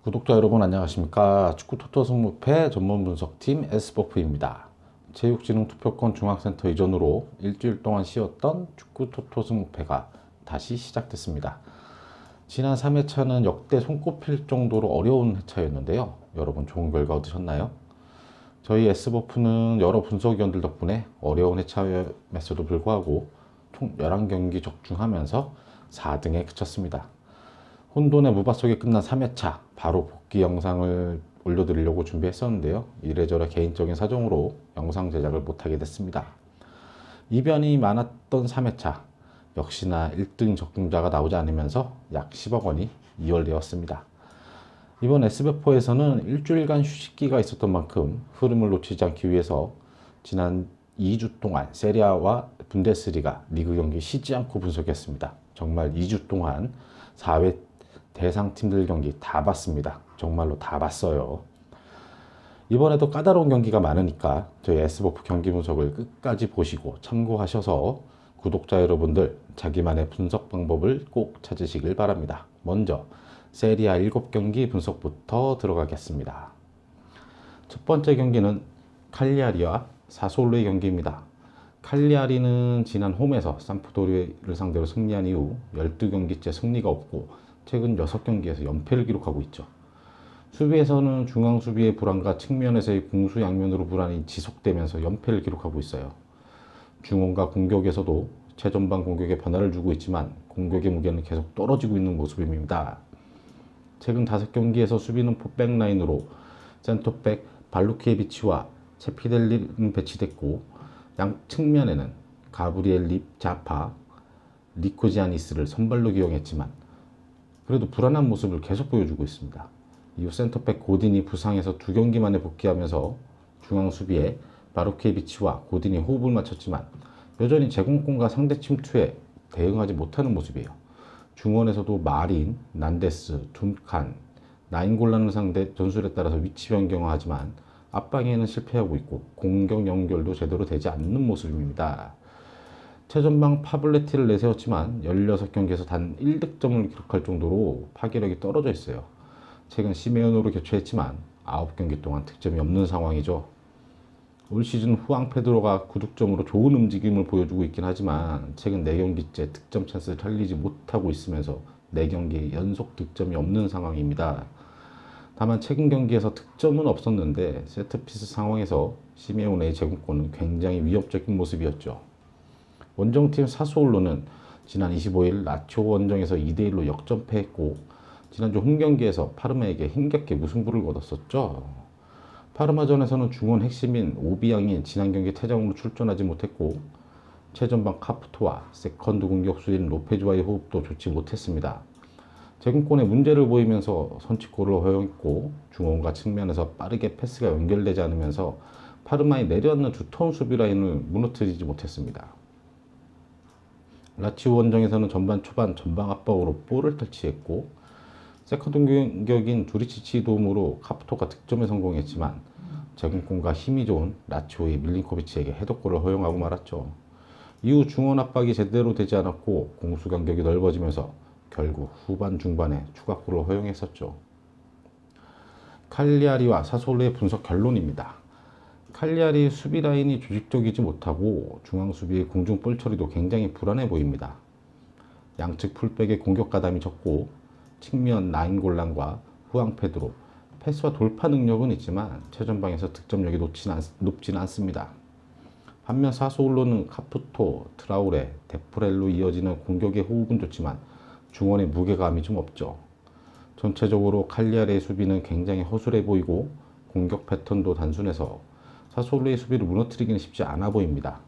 구독자 여러분 안녕하십니까. 축구 토토 승무패 전문 분석팀 S버프입니다. 체육진흥 투표권 중앙센터 이전으로 일주일 동안 쉬었던 축구 토토 승무패가 다시 시작됐습니다. 지난 3회차는 역대 손꼽힐 정도로 어려운 회차였는데요. 여러분 좋은 결과 얻으셨나요? 저희 S버프는 여러 분석위원들 덕분에 어려운 회차임에도 불구하고 총 11경기 적중하면서 4등에 그쳤습니다. 혼돈의 무바 속에 끝난 3회차 바로 복귀 영상을 올려드리려고 준비했었는데요. 이래저래 개인적인 사정으로 영상 제작을 못하게 됐습니다. 이변이 많았던 3회차 역시나 1등 적중자가 나오지 않으면서 약 10억 원이 이월되었습니다. 이번 S배포에서는 일주일간 휴식기가 있었던 만큼 흐름을 놓치지 않기 위해서 지난 2주 동안 세리아와 분데스리가 리그 경기 쉬지 않고 분석했습니다. 정말 2주 동안 4회 대상팀들 경기 다 봤습니다. 정말로 다 봤어요. 이번에도 까다로운 경기가 많으니까 저희 S버프 경기 분석을 끝까지 보시고 참고하셔서 구독자 여러분들 자기만의 분석 방법을 꼭 찾으시길 바랍니다. 먼저 세리아 7경기 분석부터 들어가겠습니다. 첫 번째 경기는 칼리아리와 사솔로의 경기입니다. 칼리아리는 지난 홈에서 삼프도리를 상대로 승리한 이후 12경기째 승리가 없고 최근 6경기에서 연패를 기록하고 있죠. 수비에서는 중앙 수비의 불안과 측면에서의 공수 양면으로 불안이 지속되면서 연패를 기록하고 있어요. 중원과 공격에서도 최전방 공격에 변화를 주고 있지만 공격의 무게는 계속 떨어지고 있는 모습입니다. 최근 5경기에서 수비는 포백 라인으로 센터백 발루키에비치와 체피델리는 배치됐고 양 측면에는 가브리엘 립 자파, 리코지아니스를 선발로 기용했지만 그래도 불안한 모습을 계속 보여주고 있습니다. 이후 센터백 고딘이 부상해서 2경기 만에 복귀하면서 중앙 수비에 바루케비치와 고딘이 호흡을 맞췄지만 여전히 제공권과 상대 침투에 대응하지 못하는 모습이에요. 중원에서도 마린, 난데스, 둔칸, 나인골란을 상대 전술에 따라서 위치 변경하지만 앞방에는 실패하고 있고 공격 연결도 제대로 되지 않는 모습입니다. 최전방 파블레티를 내세웠지만 16경기에서 단 1득점을 기록할 정도로 파괴력이 떨어져 있어요. 최근 시메온으로 교체했지만 9경기 동안 득점이 없는 상황이죠. 올 시즌 후앙 페드로가 9득점으로 좋은 움직임을 보여주고 있긴 하지만 최근 4경기째 득점 찬스를 살리지 못하고 있으면서 4경기 연속 득점이 없는 상황입니다. 다만 최근 경기에서 득점은 없었는데 세트피스 상황에서 시메온의 제공권은 굉장히 위협적인 모습이었죠. 원정팀 사스올로는 지난 25일 라치오 원정에서 2대1로 역전패했고 지난주 홈경기에서 파르마에게 힘겹게 무승부를 거뒀었죠. 파르마전에서는 중원 핵심인 오비앙이 지난 경기 퇴장으로 출전하지 못했고 최전방 카프토와 세컨드 공격수인 로페즈와의 호흡도 좋지 못했습니다. 제공권에 문제를 보이면서 선취골을 허용했고 중원과 측면에서 빠르게 패스가 연결되지 않으면서 파르마의 내려앉는 두터운 수비 라인을 무너뜨리지 못했습니다. 라치오 원정에서는 전반 초반 전방 압박으로 볼을 터치했고 세컨드 공격인 두리치치 도움으로 카프토가 득점에 성공했지만 제공권과 힘이 좋은 라치오의 밀린코비치에게 헤더골을 허용하고 말았죠. 이후 중원 압박이 제대로 되지 않았고 공수 간격이 넓어지면서 결국 후반 중반에 추가골을 허용했었죠. 칼리아리와 사솔로의 분석 결론입니다. 칼리아리 수비 라인이 조직적이지 못하고 중앙 수비의 공중 볼 처리도 굉장히 불안해 보입니다. 양측 풀백의 공격 가담이 적고 측면 나인골란과 후앙 페드로 패스와 돌파 능력은 있지만 최전방에서 득점력이 높지는 않습니다. 반면 사소울로는 카푸토, 트라우레, 데프렐로 이어지는 공격의 호흡은 좋지만 중원의 무게감이 좀 없죠. 전체적으로 칼리아리의 수비는 굉장히 허술해 보이고 공격 패턴도 단순해서 사소울로의 수비를 무너뜨리기는 쉽지 않아 보입니다.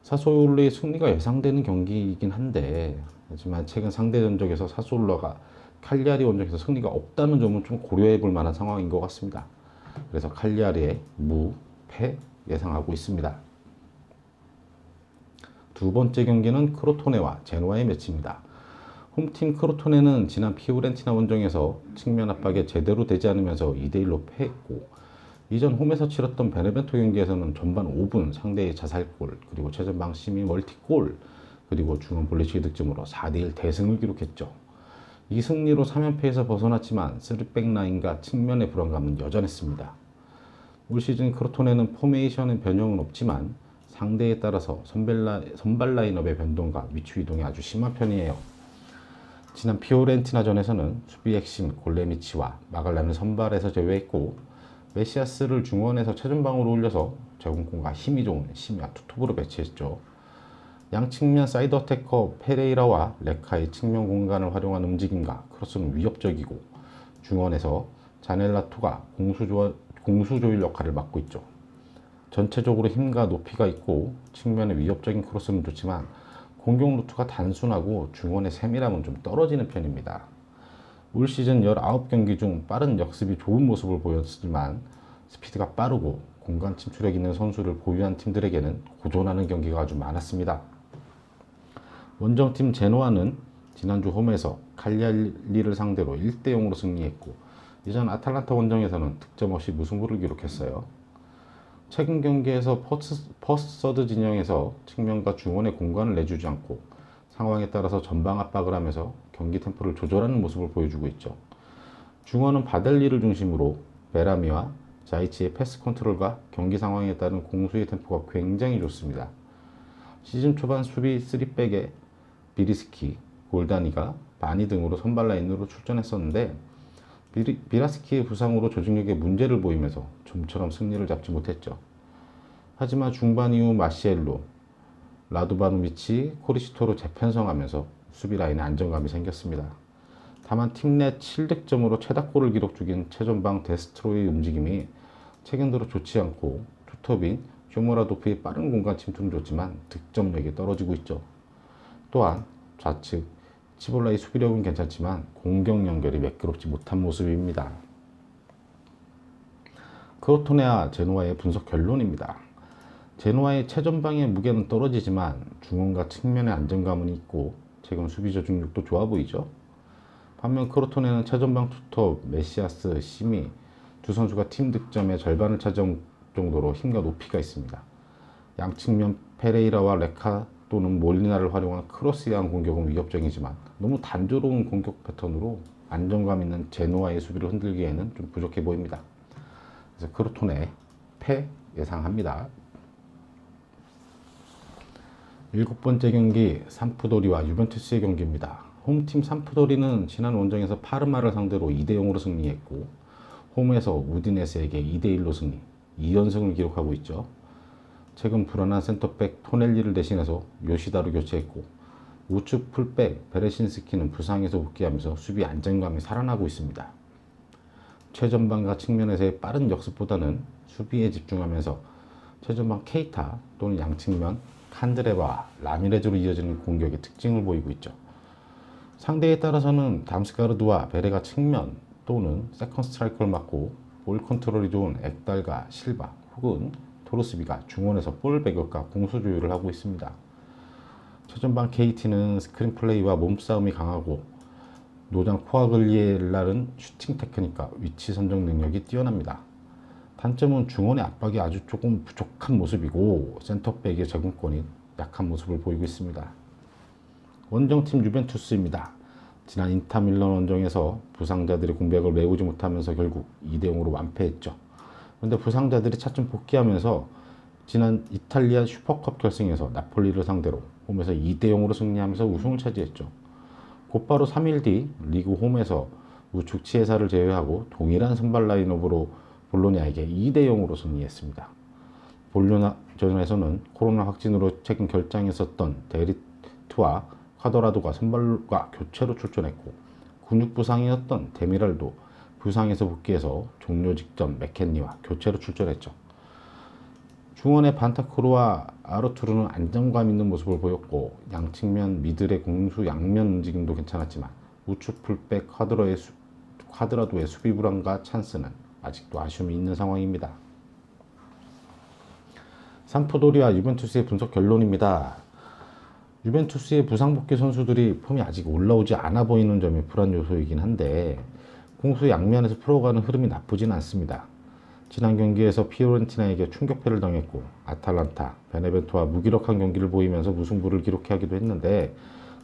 사소울로의 승리가 예상되는 경기이긴 한데 하지만 최근 상대 전적에서 사소울로가 칼리아리 원정에서 승리가 없다는 점은 좀 고려해 볼 만한 상황인 것 같습니다. 그래서 칼리아리의 무패 예상하고 있습니다. 두 번째 경기는 크로토네와 제노아의 매치입니다. 홈팀 크로토네는 지난 피오렌티나 원정에서 측면 압박에 제대로 되지 않으면서 2대1로 패했고 이전 홈에서 치렀던 베네벤토 경기에서는 전반 5분 상대의 자살골 그리고 최전방 시민 멀티골 그리고 중원 볼리치의 득점으로 4대1 대승을 기록했죠. 이 승리로 3연패에서 벗어났지만 3백 라인과 측면의 불안감은 여전했습니다. 올 시즌 크로토네는 포메이션의 변형은 없지만 상대에 따라서 선발 라인업의 변동과 위치 이동이 아주 심한 편이에요. 지난 피오렌티나전에서는 수비 핵심 골레미치와 마갈란을 선발에서 제외했고 메시아스를 중원에서 최전방으로 올려서 제공권과 힘이 좋은 심야 투톱으로 배치했죠. 양측면 사이드 어태커 페레이라와 레카의 측면 공간을 활용한 움직임과 크로스는 위협적이고 중원에서 자넬라투가 공수 조일 역할을 맡고 있죠. 전체적으로 힘과 높이가 있고 측면의 위협적인 크로스는 좋지만 공격 루트가 단순하고 중원의 세밀함은 좀 떨어지는 편입니다. 올 시즌 19경기 중 빠른 역습이 좋은 모습을 보였지만 스피드가 빠르고 공간 침투력 있는 선수를 보유한 팀들에게는 고전하는 경기가 아주 많았습니다. 원정팀 제노아는 지난주 홈에서 칼리아리를 상대로 1대0으로 승리했고 이전 아탈란타 원정에서는 득점 없이 무승부를 기록했어요. 최근 경기에서 퍼스트 진영에서 측면과 중원의 공간을 내주지 않고 상황에 따라서 전방 압박을 하면서 경기 템포를 조절하는 모습을 보여주고 있죠. 중원은 바델리를 중심으로 베라미와 자이치의 패스 컨트롤과 경기 상황에 따른 공수의 템포가 굉장히 좋습니다. 시즌 초반 수비 3백에 비리스키, 골다니가 바니 등으로 선발 라인으로 출전했었는데 비라스키의 부상으로 조직력에 문제를 보이면서 좀처럼 승리를 잡지 못했죠. 하지만 중반 이후 마시엘로, 라도바노비치, 코리시토로 재편성하면서 수비 라인에 안정감이 생겼습니다. 다만 팀 내 7득점으로 최다골을 기록 중인 최전방 데스트로의 움직임이 최근 들어 좋지 않고 투톱인 쇼모라도프의 빠른 공간 침투는 좋지만 득점력이 떨어지고 있죠. 또한 좌측 치볼라의 수비력은 괜찮지만 공격 연결이 매끄럽지 못한 모습입니다. 크로토네와 제노아의 분석 결론입니다. 제노아의 최전방의 무게는 떨어지지만 중원과 측면의 안정감은 있고 최근 수비 저중력도 좋아 보이죠. 반면 크로토네는 최전방 투톱 메시아스, 시미 두 선수가 팀 득점의 절반을 차지한 정도로 힘과 높이가 있습니다. 양측면 페레이라와 레카 또는 몰리나를 활용한 크로스한 공격은 위협적이지만 너무 단조로운 공격 패턴으로 안정감 있는 제노아의 수비를 흔들기에는 좀 부족해 보입니다. 그래서 크로토네 패 예상합니다. 7번째 경기 삼프도리와 유벤투스의 경기입니다. 홈팀 삼프도리는 지난 원정에서 파르마를 상대로 2대0으로 승리했고 홈에서 우디네스에게 2대1로 승리, 2연승을 기록하고 있죠. 최근 불안한 센터백 토넬리를 대신해서 요시다로 교체했고 우측 풀백 베레신스키는 부상에서 복귀하면서 수비 안정감이 살아나고 있습니다. 최전방과 측면에서의 빠른 역습보다는 수비에 집중하면서 최전방 케이타 또는 양측면 칸드레와 라미레즈로 이어지는 공격의 특징을 보이고 있죠. 상대에 따라서는 담스가르드와 베레가 측면 또는 세컨 스트라이커를 맡고 볼 컨트롤이 좋은 엑달과 실바 혹은 토르스비가 중원에서 볼 배격과 공수 조율을 하고 있습니다. 최전방 KT는 스크린 플레이와 몸싸움이 강하고 노장 코아글리엘라는 슈팅 테크닉과 위치 선정 능력이 뛰어납니다. 단점은 중원의 압박이 아주 조금 부족한 모습이고 센터백의 제공권이 약한 모습을 보이고 있습니다. 원정팀 유벤투스입니다. 지난 인터밀런 원정에서 부상자들의 공백을 메우지 못하면서 결국 2대0으로 완패했죠. 그런데 부상자들이 차츰 복귀하면서 지난 이탈리아 슈퍼컵 결승에서 나폴리를 상대로 홈에서 2대0으로 승리하면서 우승을 차지했죠. 곧바로 3일 뒤 리그 홈에서 우측 치에사를 제외하고 동일한 선발 라인업으로 볼로냐에게 2대0으로 승리했습니다. 볼로냐전에서는 코로나 확진으로 최근 결장했었던 데리트와 콰드라도가 선발과 교체로 출전했고 근육 부상이었던 데미랄도 부상에서 복귀해서 종료 직전 맥켄니와 교체로 출전했죠. 중원의 반타크루와 아르투르는 안정감 있는 모습을 보였고 양측면 미들의 공수 양면 움직임도 괜찮았지만 우측 풀백 콰드라도의 수비 불안과 찬스는 아직도 아쉬움이 있는 상황입니다. 삼프도리와 유벤투스의 분석 결론입니다. 유벤투스의 부상 복귀 선수들이 폼이 아직 올라오지 않아 보이는 점이 불안 요소이긴 한데 공수 양면에서 풀어가는 흐름이 나쁘진 않습니다. 지난 경기에서 피오렌티나에게 충격패를 당했고 아탈란타, 베네벤토와 무기력한 경기를 보이면서 무승부를 기록하기도 했는데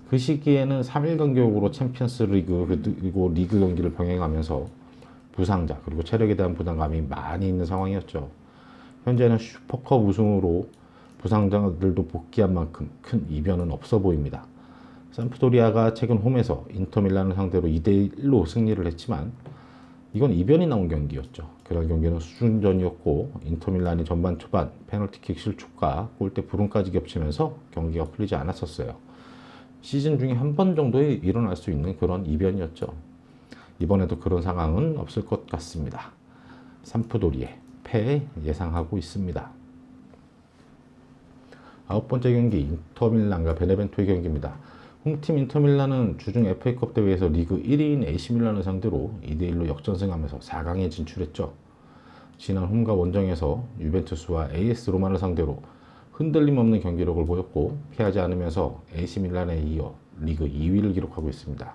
그 시기에는 3일 간격으로 챔피언스 리그 그리고 리그 경기를 병행하면서 부상자 그리고 체력에 대한 부담감이 많이 있는 상황이었죠. 현재는 슈퍼컵 우승으로 부상자들도 복귀한 만큼 큰 이변은 없어 보입니다. 삼프도리아가 최근 홈에서 인터밀란을 상대로 2대1로 승리를 했지만 이건 이변이 나온 경기였죠. 그런 경기는 수준전이었고 인터밀란이 전반 초반 페널티킥 실축과 골대 불운까지 겹치면서 경기가 풀리지 않았었어요. 시즌 중에 한 번 정도 일어날 수 있는 그런 이변이었죠. 이번에도 그런 상황은 없을 것 같습니다. 삼프도리의 패 예상하고 있습니다. 9번째 경기 인터밀란과 베네벤토의 경기입니다. 홈팀 인터밀란은 주중 FA컵 대회에서 리그 1위인 AC밀란을 상대로 2대1로 역전승하면서 4강에 진출했죠. 지난 홈과 원정에서 유벤투스와 AS 로마를 상대로 흔들림 없는 경기력을 보였고 피하지 않으면서 AC밀란에 이어 리그 2위를 기록하고 있습니다.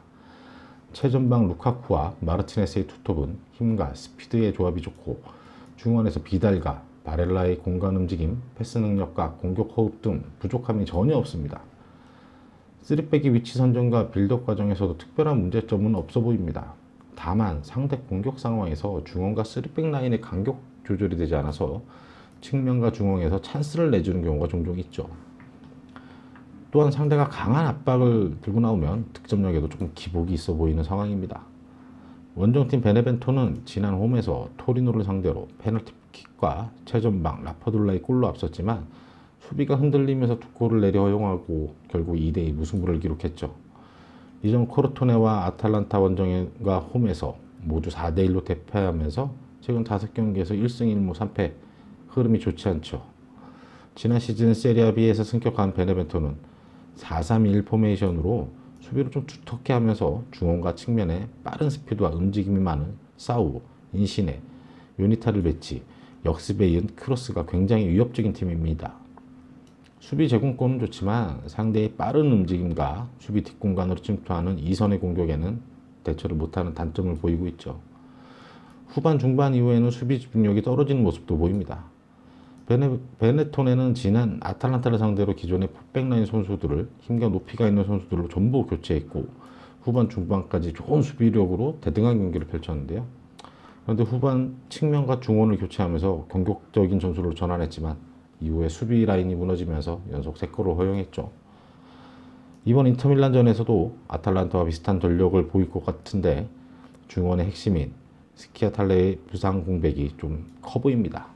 최전방 루카쿠와 마르티네스의 투톱은 힘과 스피드의 조합이 좋고 중원에서 비달과 바렐라의 공간 움직임, 패스 능력과 공격 호흡 등 부족함이 전혀 없습니다. 3백의 위치 선정과 빌드업 과정에서도 특별한 문제점은 없어 보입니다. 다만 상대 공격 상황에서 중원과 3백 라인의 간격 조절이 되지 않아서 측면과 중원에서 찬스를 내주는 경우가 종종 있죠. 또한 상대가 강한 압박을 들고 나오면 득점력에도 조금 기복이 있어 보이는 상황입니다. 원정팀 베네벤토는 지난 홈에서 토리노를 상대로 페널티킥과 최전방 라파둘라의 골로 앞섰지만 수비가 흔들리면서 두 골을 내려 허용하고 결국 2대2 무승부를 기록했죠. 이전 코르토네와 아탈란타 원정과 홈에서 모두 4대1로 대패하면서 최근 5경기에서 1승 1무 3패 흐름이 좋지 않죠. 지난 시즌 세리아 B에서 승격한 베네벤토는 4-3-1 포메이션으로 수비를 좀 두텁게 하면서 중원과 측면에 빠른 스피드와 움직임이 많은 사우, 인시네, 요니타를 배치, 역습에 이은 크로스가 굉장히 위협적인 팀입니다. 수비 제공권은 좋지만 상대의 빠른 움직임과 수비 뒷공간으로 침투하는 이선의 공격에는 대처를 못하는 단점을 보이고 있죠. 후반 중반 이후에는 수비 집중력이 떨어지는 모습도 보입니다. 베네토네는 지난 아탈란타를 상대로 기존의 포백라인 선수들을 힘과 높이가 있는 선수들로 전부 교체했고 후반 중반까지 좋은 수비력으로 대등한 경기를 펼쳤는데요. 그런데 후반 측면과 중원을 교체하면서 공격적인 전술로 전환했지만 이후에 수비 라인이 무너지면서 연속 3골을 허용했죠. 이번 인터밀란전에서도 아탈란타와 비슷한 전력을 보일 것 같은데 중원의 핵심인 스키아탈레의 부상 공백이 좀 커 보입니다.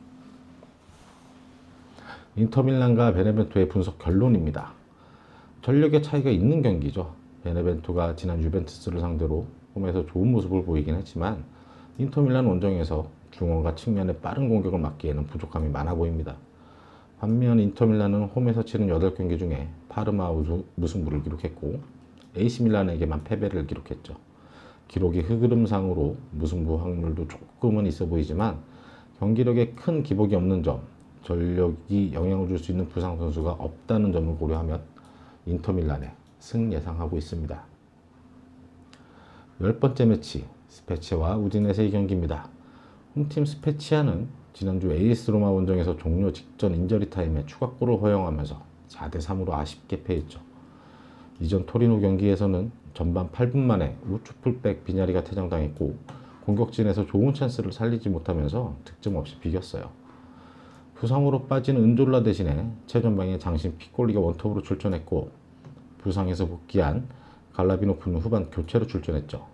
인터밀란과 베네벤토의 분석 결론입니다. 전력의 차이가 있는 경기죠. 베네벤토가 지난 유벤투스를 상대로 홈에서 좋은 모습을 보이긴 했지만 인터밀란 원정에서 중원과 측면의 빠른 공격을 막기에는 부족함이 많아 보입니다. 반면 인터밀란은 홈에서 치른 8경기 중에 파르마 무승부를 기록했고 AC밀란에게만 패배를 기록했죠. 기록이 흐름상으로 무승부 확률도 조금은 있어 보이지만 경기력에 큰 기복이 없는 점, 전력이 영향을 줄 수 있는 부상 선수가 없다는 점을 고려하면 인터밀란의 승 예상하고 있습니다. 10번째 매치 스페치아와 우디네세의 경기입니다. 홈팀 스페치아는 지난주 AS 로마 원정에서 종료 직전 인저리 타임에 추가골을 허용하면서 4대3으로 아쉽게 패했죠. 이전 토리노 경기에서는 전반 8분 만에 우측 풀백 비냐리가 퇴장당했고 공격진에서 좋은 찬스를 살리지 못하면서 득점 없이 비겼어요. 부상으로 빠진 은졸라 대신에 최전방에 장신 피콜리가 원톱으로 출전했고 부상에서 복귀한 갈라비노프는 후반 교체로 출전했죠.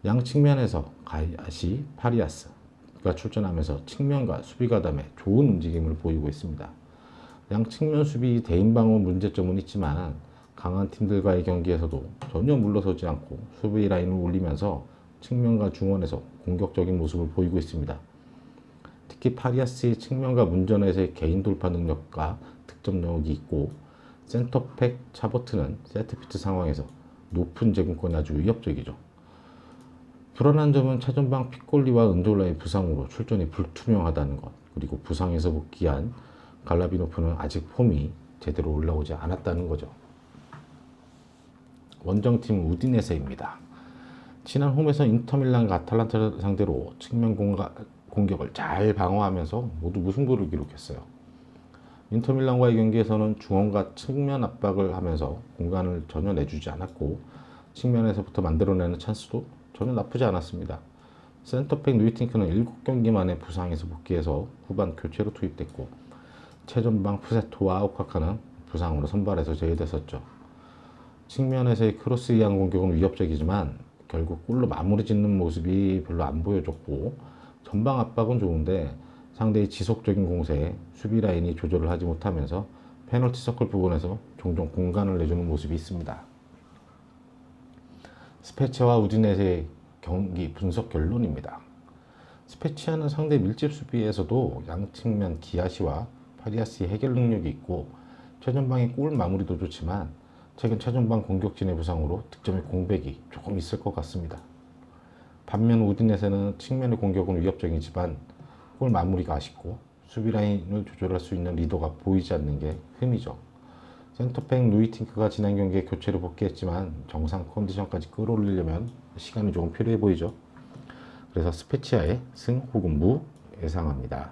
양 측면에서 가야시, 파리아스가 출전하면서 측면과 수비 가담에 좋은 움직임을 보이고 있습니다. 양 측면 수비 대인 방어 문제점은 있지만 강한 팀들과의 경기에서도 전혀 물러서지 않고 수비 라인을 올리면서 측면과 중원에서 공격적인 모습을 보이고 있습니다. 특히 파리아스의 측면과 문전에서의 개인 돌파 능력과 득점력이 있고 센터백 차버트는 세트피트 상황에서 높은 제공권이 아주 위협적이죠. 불안한 점은 차전방 피콜리와 은졸라의 부상으로 출전이 불투명하다는 것, 그리고 부상에서 복귀한 갈라비노프는 아직 폼이 제대로 올라오지 않았다는 거죠. 원정팀 우디네세입니다. 지난 홈에서 인터밀란과 아탈란타를 상대로 측면 공격을 잘 방어하면서 모두 무승부를 기록했어요. 인터밀란과의 경기에서는 중원과 측면 압박을 하면서 공간을 전혀 내주지 않았고 측면에서부터 만들어내는 찬스도 전혀 나쁘지 않았습니다. 센터백 누이팅크는 7경기 만에 부상에서 복귀해서 후반 교체로 투입됐고 최전방 푸세토와 오카카는 부상으로 선발에서 제외됐었죠. 측면에서의 크로스 이한 공격은 위협적이지만 결국 골로 마무리 짓는 모습이 별로 안 보여줬고 전방 압박은 좋은데 상대의 지속적인 공세에 수비 라인이 조절을 하지 못하면서 페널티 서클 부분에서 종종 공간을 내주는 모습이 있습니다. 스페치아와 우디네세의 경기 분석 결론입니다. 스페치아는 상대 밀집 수비에서도 양측면 기아시와 파리아스의 해결 능력이 있고 최전방의 골 마무리도 좋지만 최근 최전방 공격진의 부상으로 득점의 공백이 조금 있을 것 같습니다. 반면 우디네세는 측면의 공격은 위협적이지만 골 마무리가 아쉽고 수비 라인을 조절할 수 있는 리더가 보이지 않는 게 흠이죠. 센터백 누이팅크가 지난 경기에 교체로 복귀했지만 정상 컨디션까지 끌어올리려면 시간이 조금 필요해 보이죠. 그래서 스페치아의 승 혹은 무 예상합니다.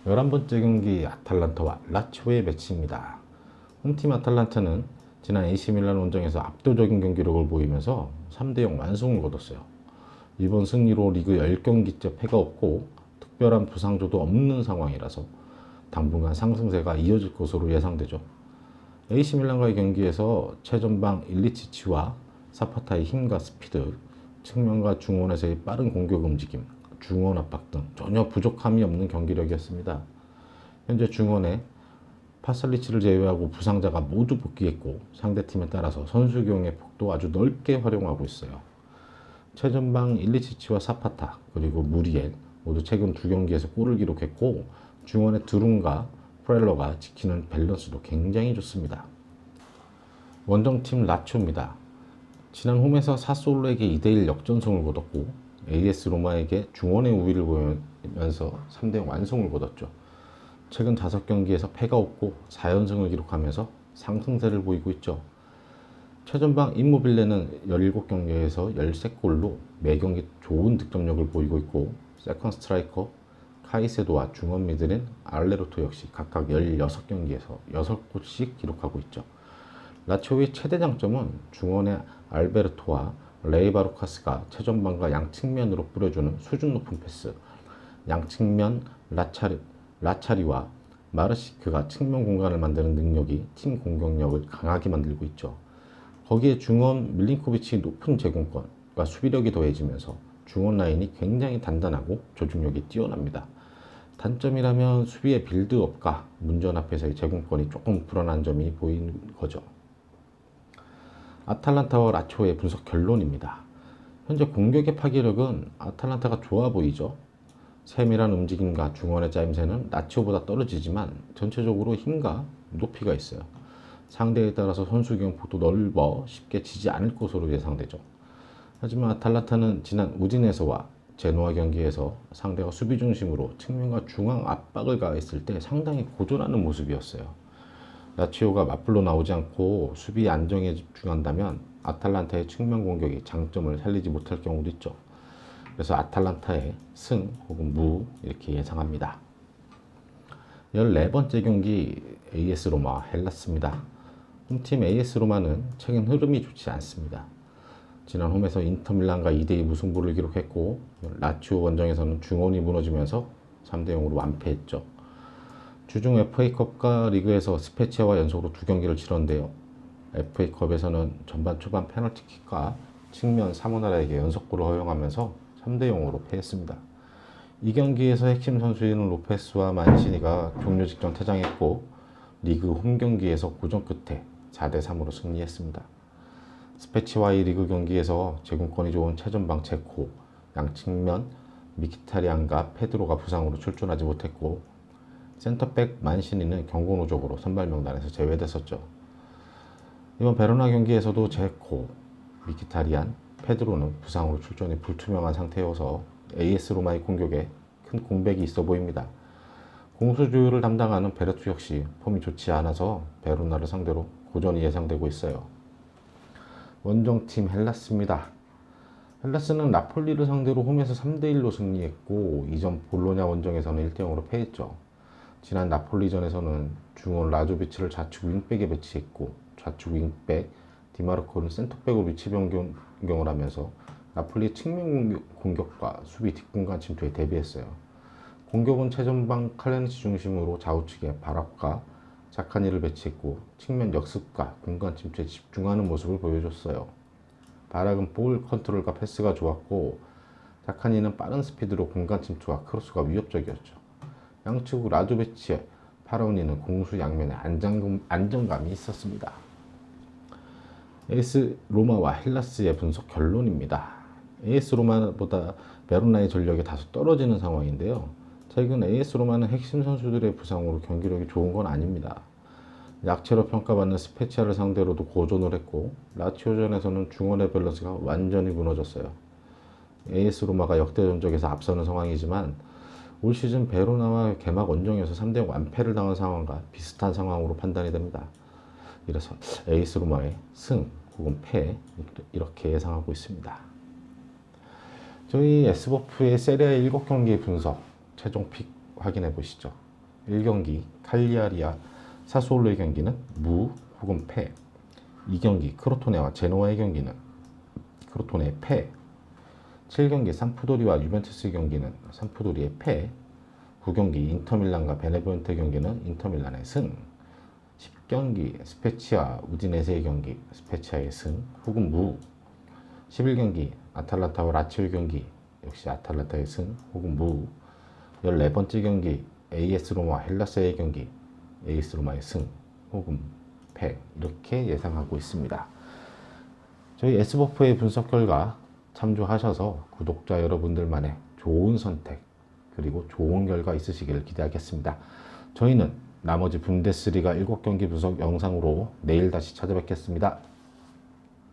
11번째 경기 아탈란타와 라치오의 매치입니다. 홈팀 아탈란타는 지난 AC 밀란 원정에서 압도적인 경기력을 보이면서 3대0 완승을 거뒀어요. 이번 승리로 리그 10경기째 패가 없고 특별한 부상조도 없는 상황이라서 당분간 상승세가 이어질 것으로 예상되죠. AC밀란과의 경기에서 최전방 일리치치와 사파타의 힘과 스피드, 측면과 중원에서의 빠른 공격 움직임, 중원 압박 등 전혀 부족함이 없는 경기력이었습니다. 현재 중원에 파살리치를 제외하고 부상자가 모두 복귀했고 상대팀에 따라서 선수 기용의 폭도 아주 넓게 활용하고 있어요. 최전방 일리치치와 사파타 그리고 무리엘 모두 최근 2경기에서 골을 기록했고 중원의 드룬과 프렐러가 지키는 밸런스도 굉장히 좋습니다. 원정팀 라치오입니다. 지난 홈에서 사솔로에게 2대1 역전승을 거뒀고 AS 로마에게 중원의 우위를 보이면서 3대0 완승을 거뒀죠. 최근 5경기에서 패가 없고 4연승을 기록하면서 상승세를 보이고 있죠. 최전방 임모빌레는 17경기에서 13골로 매경기 좋은 득점력을 보이고 있고 세컨 스트라이커 카이세도와 중원 미드린 알레로토 역시 각각 16경기에서 6골씩 기록하고 있죠. 라치오의 최대 장점은 중원의 알베르토와 레이바루카스가 최전방과 양측면으로 뿌려주는 수준 높은 패스, 양측면 라차리와 마르시크가 측면 공간을 만드는 능력이 팀 공격력을 강하게 만들고 있죠. 거기에 중원 밀린코비치의 높은 제공권과 수비력이 더해지면서 중원 라인이 굉장히 단단하고 조직력이 뛰어납니다. 단점이라면 수비의 빌드업과 문전 앞에서의 제공권이 조금 불안한 점이 보이는 거죠. 아탈란타와 라치오의 분석 결론입니다. 현재 공격의 파괴력은 아탈란타가 좋아 보이죠. 세밀한 움직임과 중원의 짜임새는 라치오보다 떨어지지만 전체적으로 힘과 높이가 있어요. 상대에 따라서 선수 경폭도 넓어 쉽게 지지 않을 것으로 예상되죠. 하지만 아탈란타는 지난 우디네세와 제노아 경기에서 상대가 수비 중심으로 측면과 중앙 압박을 가했을 때 상당히 고전하는 모습이었어요. 라치오가 맞불로 나오지 않고 수비 안정에 집중한다면 아탈란타의 측면 공격이 장점을 살리지 못할 경우도 있죠. 그래서 아탈란타의 승 혹은 무 이렇게 예상합니다. 14번째 경기 AS 로마 헬라스입니다. 홈팀 AS 로마는 최근 흐름이 좋지 않습니다. 지난 홈에서 인터밀란과 2대2 무승부를 기록했고 라치오 원정에서는 중원이 무너지면서 3대0으로 완패했죠. 주중 FA컵과 리그에서 스페치아와 연속으로 2경기를 치렀는데요. FA컵에서는 전반 초반 페널티킥과 측면 사모나라에게 연속골을 허용하면서 3대0으로 패했습니다. 이 경기에서 핵심 선수인 로페스와 만시니가 종료 직전 퇴장했고 리그 홈 경기에서 고전 끝에 4대3으로 승리했습니다. 스페치와의 리그 경기에서 제공권이 좋은 최전방 체코, 양측면 미키타리안과 페드로가 부상으로 출전하지 못했고 센터백 만시니는 경고 누적으로 선발 명단에서 제외됐었죠. 이번 베로나 경기에서도 제코, 미키타리안, 페드로는 부상으로 출전이 불투명한 상태여서 AS 로마의 공격에 큰 공백이 있어 보입니다. 공수 조율을 담당하는 베르투 역시 폼이 좋지 않아서 베로나를 상대로 고전이 예상되고 있어요. 원정팀 헬라스입니다. 헬라스는 나폴리를 상대로 홈에서 3대1로 승리했고 이전 볼로냐 원정에서는 1대0으로 패했죠. 지난 나폴리전에서는 중원 라조비치를 좌측 윙백에 배치했고 좌측 윙백 디마르코는 센터백으로 위치 변경을 하면서 나폴리의 측면 공격과 수비 뒷공간 침투에 대비했어요. 공격은 최전방 칼레니치 중심으로 좌우측에 바락과 자카니를 배치했고 측면 역습과 공간 침투에 집중하는 모습을 보여줬어요. 바락은 볼 컨트롤과 패스가 좋았고 자카니는 빠른 스피드로 공간 침투와 크로스가 위협적이었죠. 양측 라조비치의 파라오니는 공수 양면에 안정감이 있었습니다. AS 로마와 헬라스의 분석 결론입니다. AS 로마보다 베로나의 전력이 다소 떨어지는 상황인데요. 최근 AS 로마는 핵심 선수들의 부상으로 경기력이 좋은 건 아닙니다. 약체로 평가받는 스페치아를 상대로도 고전을 했고 라치오전에서는 중원의 밸런스가 완전히 무너졌어요. AS 로마가 역대 전적에서 앞서는 상황이지만 올 시즌 베로나와 개막 원정에서 3대 완패를 당한 상황과 비슷한 상황으로 판단이 됩니다. 이래서 AS 로마의 승 혹은 패 이렇게 예상하고 있습니다. 저희 S버프의 세리아 7경기 분석 최종 픽 확인해 보시죠. 1경기 칼리아리와 사수올로의 경기는 무 혹은 패. 2경기 크로토네와 제노아의 경기는 크로토네의 패. 7경기 삼프도리와 유벤투스의 경기는 삼프도리의 패. 9경기 인터밀란과 베네본테 경기는 인터밀란의 승. 10경기 스페치아 우디네세의 경기 스페치아의 승 혹은 무. 11경기 아탈란타와 라치오 경기 역시 아탈란타의 승 혹은 무. 14번째 경기 AS 로마 헬라스의 경기 AS 로마의 승 혹은 패 이렇게 예상하고 있습니다. 저희 S버프의 분석 결과 참조하셔서 구독자 여러분들만의 좋은 선택 그리고 좋은 결과 있으시길 기대하겠습니다. 저희는 나머지 분데스리가 7경기 분석 영상으로 내일 다시 찾아뵙겠습니다.